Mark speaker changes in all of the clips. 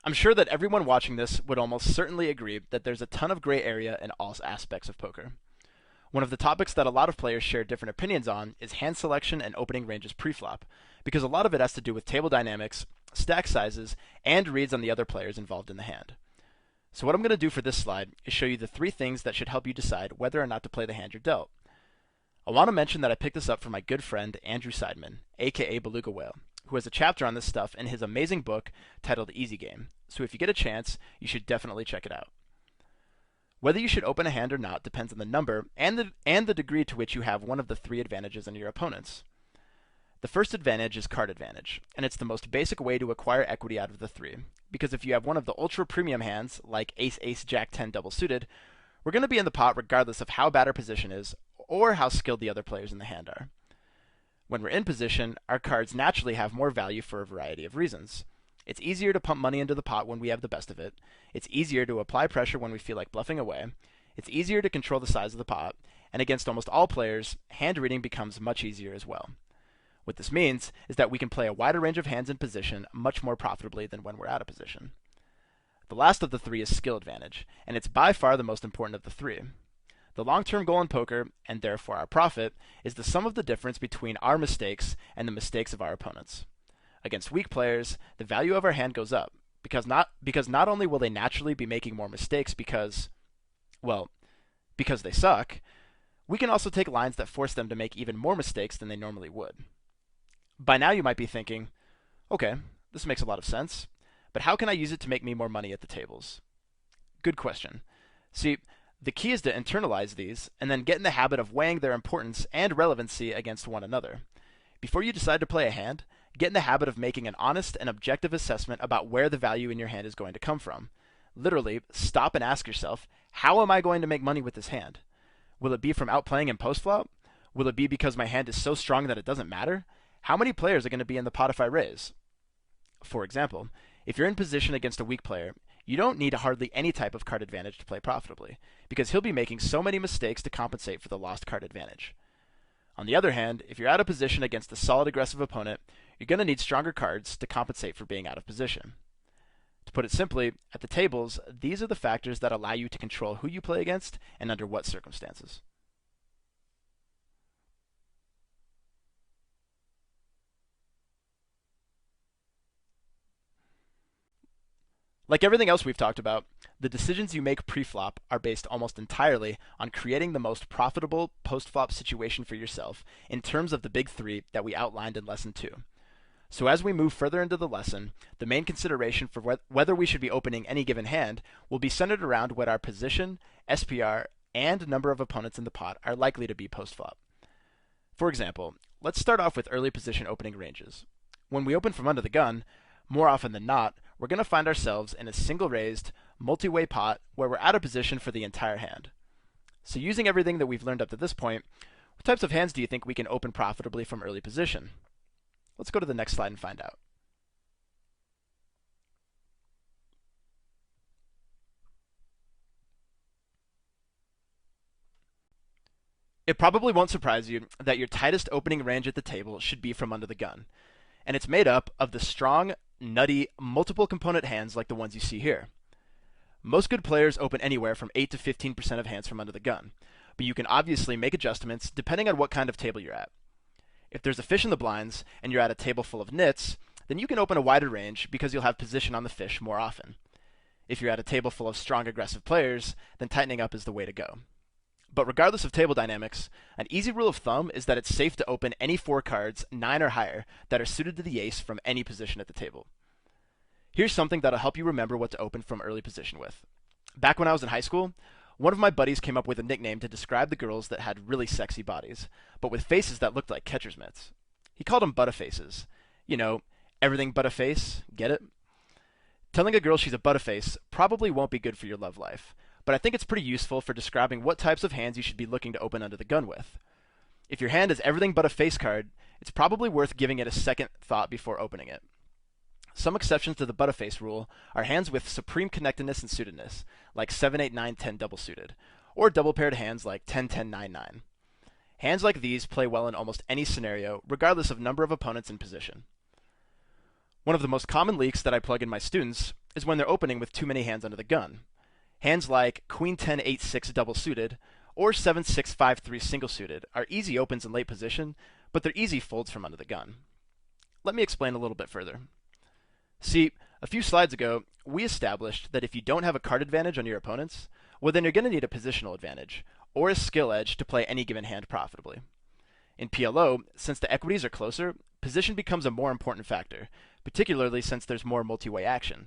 Speaker 1: I'm sure that everyone watching this would almost certainly agree that there's a ton of gray area in all aspects of poker. One of the topics that a lot of players share different opinions on is hand selection and opening ranges preflop, because a lot of it has to do with table dynamics, stack sizes, and reads on the other players involved in the hand. So what I'm going to do for this slide is show you the three things that should help you decide whether or not to play the hand you're dealt. I want to mention that I picked this up from my good friend Andrew Seidman, aka Beluga Whale, who has a chapter on this stuff in his amazing book titled Easy Game, so if you get a chance, you should definitely check it out. Whether you should open a hand or not depends on the number and the degree to which you have one of the three advantages on your opponents. The first advantage is card advantage, and it's the most basic way to acquire equity out of the three, because if you have one of the ultra premium hands, like Ace Ace Jack 10 double suited, we're going to be in the pot regardless of how bad our position is or how skilled the other players in the hand are. When we're in position, our cards naturally have more value for a variety of reasons. It's easier to pump money into the pot when we have the best of it. It's easier to apply pressure when we feel like bluffing away. It's easier to control the size of the pot. And against almost all players, hand reading becomes much easier as well. What this means is that we can play a wider range of hands in position much more profitably than when we're out of position. The last of the three is skill advantage, and it's by far the most important of the three. The long-term goal in poker, and therefore our profit, is the sum of the difference between our mistakes and the mistakes of our opponents. Against weak players, the value of our hand goes up, because not only will they naturally be making more mistakes because they suck, we can also take lines that force them to make even more mistakes than they normally would. By now you might be thinking, okay, this makes a lot of sense, but how can I use it to make me more money at the tables? Good question. See, the key is to internalize these, and then get in the habit of weighing their importance and relevancy against one another. Before you decide to play a hand, get in the habit of making an honest and objective assessment about where the value in your hand is going to come from. Literally, stop and ask yourself, how am I going to make money with this hand? Will it be from outplaying in post-flop? Will it be because my hand is so strong that it doesn't matter? How many players are going to be in the pot if I raise? For example, if you're in position against a weak player, you don't need hardly any type of card advantage to play profitably, because he'll be making so many mistakes to compensate for the lost card advantage. On the other hand, if you're out of position against a solid aggressive opponent, you're going to need stronger cards to compensate for being out of position. To put it simply, at the tables, these are the factors that allow you to control who you play against and under what circumstances. Like everything else we've talked about, the decisions you make pre-flop are based almost entirely on creating the most profitable post-flop situation for yourself in terms of the big three that we outlined in Lesson 2. So as we move further into the lesson, the main consideration for whether we should be opening any given hand will be centered around what our position, SPR, and number of opponents in the pot are likely to be post-flop. For example, let's start off with early position opening ranges. When we open from under the gun, more often than not, we're going to find ourselves in a single raised, multi-way pot where we're out of position for the entire hand. So using everything that we've learned up to this point, what types of hands do you think we can open profitably from early position? Let's go to the next slide and find out. It probably won't surprise you that your tightest opening range at the table should be from under the gun, and it's made up of the strong, nutty, multiple component hands like the ones you see here. Most good players open anywhere from 8 to 15% of hands from under the gun, but you can obviously make adjustments depending on what kind of table you're at. If there's a fish in the blinds and you're at a table full of nits, then you can open a wider range because you'll have position on the fish more often. If you're at a table full of strong aggressive players, then tightening up is the way to go. But regardless of table dynamics, an easy rule of thumb is that it's safe to open any 4 cards, 9 or higher, that are suited to the ace from any position at the table. Here's something that'll help you remember what to open from early position with. Back when I was in high school, one of my buddies came up with a nickname to describe the girls that had really sexy bodies, but with faces that looked like catcher's mitts. He called them butta-faces. You know, everything but a face, get it? Telling a girl she's a butta-face probably won't be good for your love life, but I think it's pretty useful for describing what types of hands you should be looking to open under the gun with. If your hand is everything but a face card, it's probably worth giving it a second thought before opening it. Some exceptions to the butta-face rule are hands with supreme connectedness and suitedness, like 7, 8, 9, 10 double suited, or double paired hands like 10, 10, 9, 9. Hands like these play well in almost any scenario, regardless of number of opponents in position. One of the most common leaks that I plug in my students is when they're opening with too many hands under the gun. Hands like Queen 10 8 6 double suited or 7 6 5 3 single suited are easy opens in late position, but they're easy folds from under the gun. Let me explain a little bit further. See, a few slides ago, we established that if you don't have a card advantage on your opponents, well then you're going to need a positional advantage, or a skill edge to play any given hand profitably. In PLO, since the equities are closer, position becomes a more important factor, particularly since there's more multi-way action.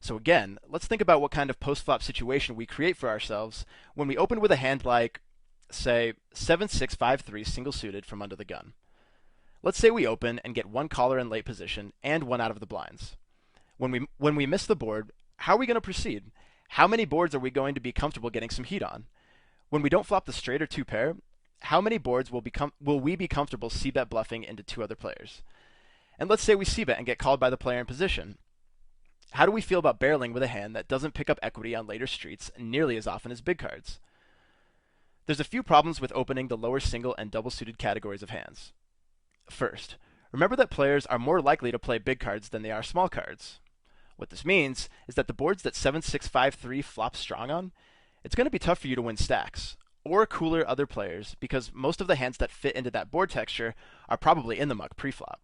Speaker 1: So again, let's think about what kind of post-flop situation we create for ourselves when we open with a hand like, say, 7 6 5 3 single suited from under the gun. Let's say we open and get one caller in late position and one out of the blinds. When we miss the board, how are we going to proceed? How many boards are we going to be comfortable getting some heat on? When we don't flop the straight or two pair, how many boards will we be comfortable c-bet bluffing into two other players? And let's say we c-bet and get called by the player in position. How do we feel about barreling with a hand that doesn't pick up equity on later streets nearly as often as big cards? There's a few problems with opening the lower single and double suited categories of hands. First, remember that players are more likely to play big cards than they are small cards. What this means is that the boards that 7 6 5 3 flop strong on, it's going to be tough for you to win stacks, or cooler other players, because most of the hands that fit into that board texture are probably in the muck pre-flop.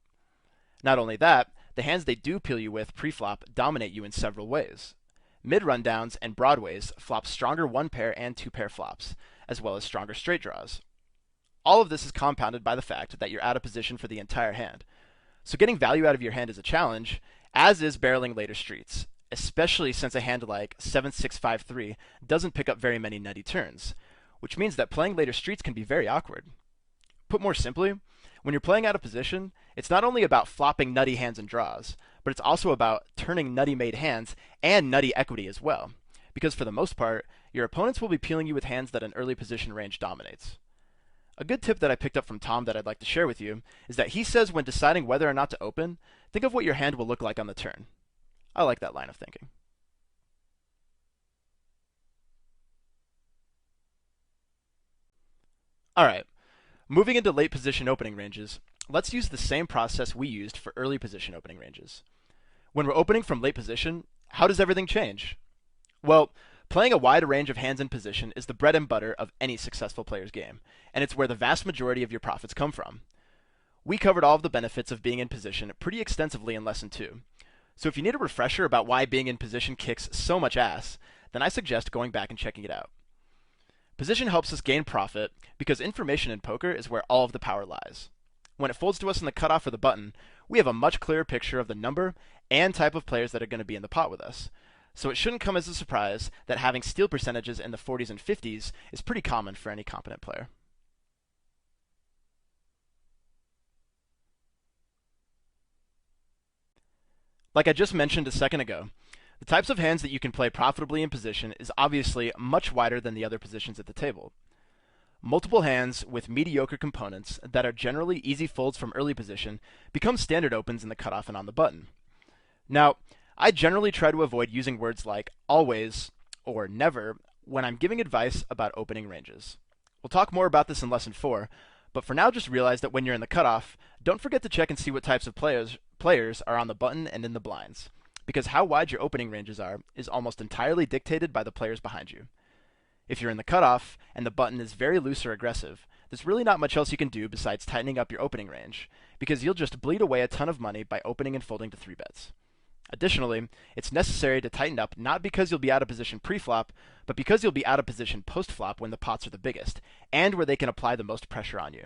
Speaker 1: Not only that, the hands they do peel you with pre-flop dominate you in several ways. Mid-rundowns and broadways flop stronger one-pair and two-pair flops, as well as stronger straight draws. All of this is compounded by the fact that you're out of position for the entire hand. So getting value out of your hand is a challenge, as is barreling later streets, especially since a hand like 7 6 5 3 doesn't pick up very many nutty turns, which means that playing later streets can be very awkward. Put more simply, when you're playing out of position, it's not only about flopping nutty hands and draws, but it's also about turning nutty made hands and nutty equity as well, because for the most part, your opponents will be peeling you with hands that an early position range dominates. A good tip that I picked up from Tom that I'd like to share with you is that he says when deciding whether or not to open, think of what your hand will look like on the turn. I like that line of thinking. Alright, moving into late position opening ranges, let's use the same process we used for early position opening ranges. When we're opening from late position, how does everything change? Well, playing a wide range of hands in position is the bread and butter of any successful player's game, and it's where the vast majority of your profits come from. We covered all of the benefits of being in position pretty extensively in Lesson 2. So if you need a refresher about why being in position kicks so much ass, then I suggest going back and checking it out. Position helps us gain profit because information in poker is where all of the power lies. When it folds to us in the cutoff or the button, we have a much clearer picture of the number and type of players that are going to be in the pot with us. So it shouldn't come as a surprise that having steal percentages in the 40s and 50s is pretty common for any competent player. Like I just mentioned a second ago, the types of hands that you can play profitably in position is obviously much wider than the other positions at the table. Multiple hands with mediocre components that are generally easy folds from early position become standard opens in the cutoff and on the button. Now, I generally try to avoid using words like always or never when I'm giving advice about opening ranges. We'll talk more about this in Lesson 4, but for now just realize that when you're in the cutoff, don't forget to check and see what types of players are on the button and in the blinds, because how wide your opening ranges are is almost entirely dictated by the players behind you. If you're in the cutoff and the button is very loose or aggressive, there's really not much else you can do besides tightening up your opening range, because you'll just bleed away a ton of money by opening and folding to 3-bets. Additionally, it's necessary to tighten up not because you'll be out of position pre-flop, but because you'll be out of position post-flop when the pots are the biggest, and where they can apply the most pressure on you.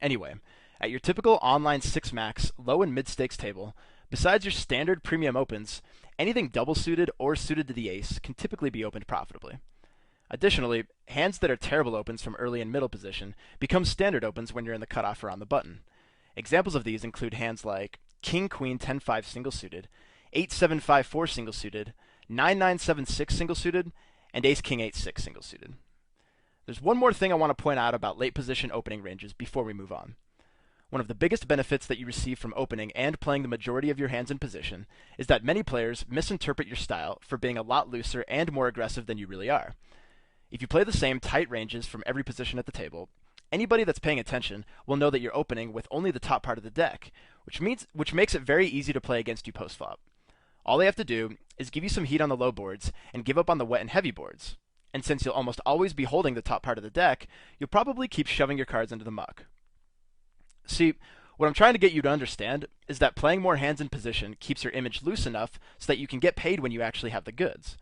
Speaker 1: Anyway, at your typical online 6-max low and mid-stakes table, besides your standard premium opens, anything double-suited or suited to the ace can typically be opened profitably. Additionally, hands that are terrible opens from early and middle position become standard opens when you're in the cutoff or on the button. Examples of these include hands like King Queen 10-5 single suited, 8-7-5-4 single suited, 9-9-7-6 single suited, and Ace King 8-6 single suited. There's one more thing I want to point out about late position opening ranges before we move on. One of the biggest benefits that you receive from opening and playing the majority of your hands in position is that many players misinterpret your style for being a lot looser and more aggressive than you really are. If you play the same tight ranges from every position at the table, Anybody that's paying attention will know that you're opening with only the top part of the deck, which makes it very easy to play against you post-flop. All they have to do is give you some heat on the low boards and give up on the wet and heavy boards. And since you'll almost always be holding the top part of the deck, you'll probably keep shoving your cards into the muck. See, what I'm trying to get you to understand is that playing more hands in position keeps your image loose enough so that you can get paid when you actually have the goods.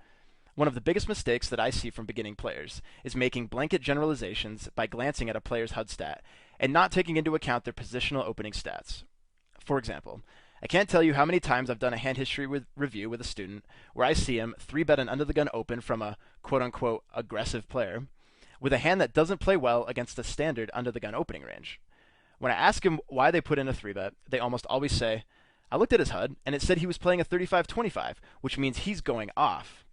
Speaker 1: One of the biggest mistakes that I see from beginning players is making blanket generalizations by glancing at a player's HUD stat and not taking into account their positional opening stats. For example, I can't tell you how many times I've done a hand history review with a student where I see him 3-bet an under-the-gun open from a quote-unquote aggressive player with a hand that doesn't play well against a standard under-the-gun opening range. When I ask him why they put in a 3-bet, they almost always say, I looked at his HUD and it said he was playing a 35-25, which means he's going off.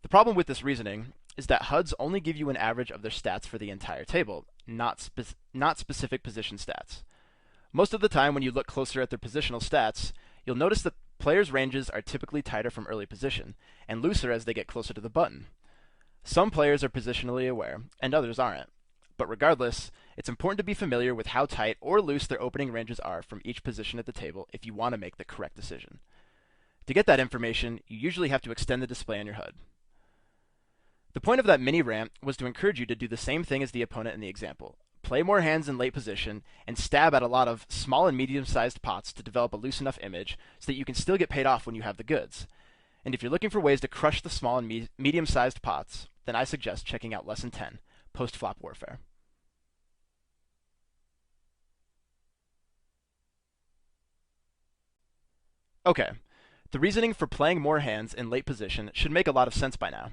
Speaker 1: The problem with this reasoning is that HUDs only give you an average of their stats for the entire table, not specific position stats. Most of the time when you look closer at their positional stats, you'll notice that players' ranges are typically tighter from early position, and looser as they get closer to the button. Some players are positionally aware, and others aren't. But regardless, it's important to be familiar with how tight or loose their opening ranges are from each position at the table if you want to make the correct decision. To get that information, you usually have to extend the display on your HUD. The point of that mini rant was to encourage you to do the same thing as the opponent in the example. Play more hands in late position and stab at a lot of small and medium-sized pots to develop a loose enough image so that you can still get paid off when you have the goods. And if you're looking for ways to crush the small and medium-sized pots, then I suggest checking out Lesson 10, Post-Flop Warfare. Okay, the reasoning for playing more hands in late position should make a lot of sense by now.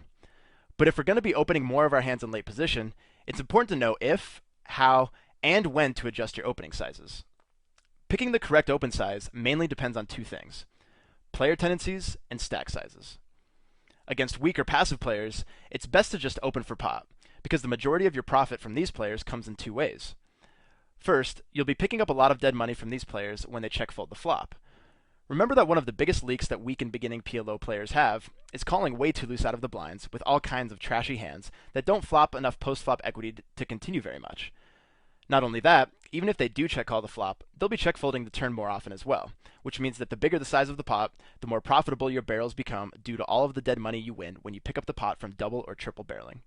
Speaker 1: But if we're going to be opening more of our hands in late position, it's important to know if, how, and when to adjust your opening sizes. Picking the correct open size mainly depends on two things: player tendencies and stack sizes. Against weak or passive players, it's best to just open for pot, because the majority of your profit from these players comes in two ways. First, you'll be picking up a lot of dead money from these players when they check fold the flop. Remember that one of the biggest leaks that weak and beginning PLO players have is calling way too loose out of the blinds with all kinds of trashy hands that don't flop enough post-flop equity to continue very much. Not only that, even if they do check call the flop, they'll be check folding the turn more often as well, which means that the bigger the size of the pot, the more profitable your barrels become due to all of the dead money you win when you pick up the pot from double or triple barreling.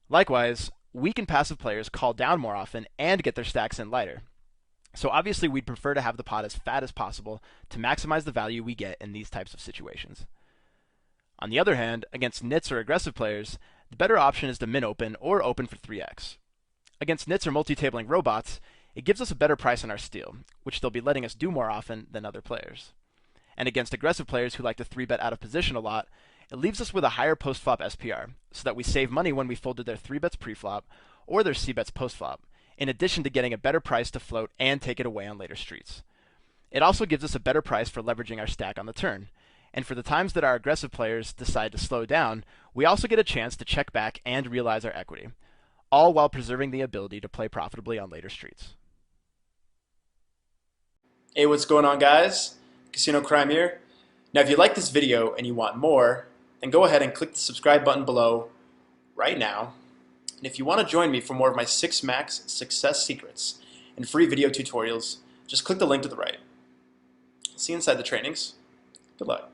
Speaker 1: Likewise, weak and passive players call down more often and get their stacks in lighter. So obviously we'd prefer to have the pot as fat as possible to maximize the value we get in these types of situations. On the other hand, against nits or aggressive players, the better option is to min open or open for 3x. Against nits or multi-tabling robots, it gives us a better price on our steal, which they'll be letting us do more often than other players. And against aggressive players who like to 3-bet out of position a lot, it leaves us with a higher post-flop SPR, so that we save money when we folded their 3-bets pre-flop or their c-bets post-flop, in addition to getting a better price to float and take it away on later streets. It also gives us a better price for leveraging our stack on the turn, and for the times that our aggressive players decide to slow down, we also get a chance to check back and realize our equity, all while preserving the ability to play profitably on later streets.
Speaker 2: Hey, what's going on, guys? Casino Crime here. Now, if you like this video and you want more, then go ahead and click the subscribe button below right now. And if you want to join me for more of my 6 max success secrets and free video tutorials, just click the link to the right. See you inside the trainings. Good luck.